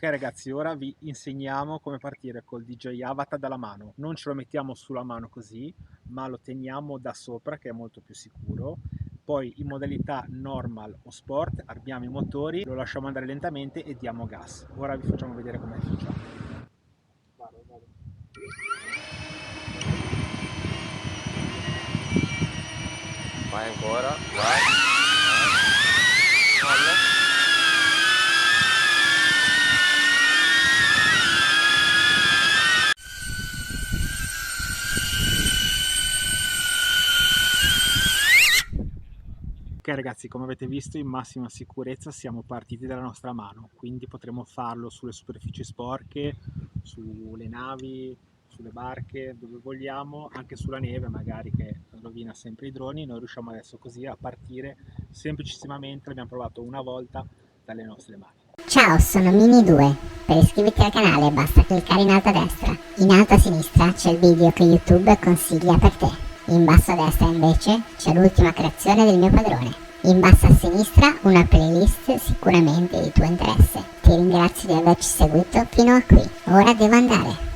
Ok ragazzi, ora vi insegniamo come partire col DJI Avatar dalla mano. Non ce lo mettiamo sulla mano così, ma lo teniamo da sopra che è molto più sicuro. Poi in modalità normal o sport abbiamo i motori, lo lasciamo andare lentamente e diamo gas. Ora vi facciamo vedere come facciamo. Vai ancora, vai. Molla. Ok ragazzi, come avete visto in massima sicurezza siamo partiti dalla nostra mano, quindi potremo farlo sulle superfici sporche, sulle navi, sulle barche, dove vogliamo, anche sulla neve magari che rovina sempre i droni. Noi riusciamo adesso così a partire semplicissimamente, l'abbiamo provato una volta dalle nostre mani. Ciao, sono Mini2. Per iscriverti al canale basta cliccare in alto a destra. In alto a sinistra c'è il video che YouTube consiglia per te. In basso a destra invece c'è l'ultima creazione del mio padrone. In basso a sinistra una playlist sicuramente di tuo interesse. Ti ringrazio di averci seguito fino a qui. Ora devo andare.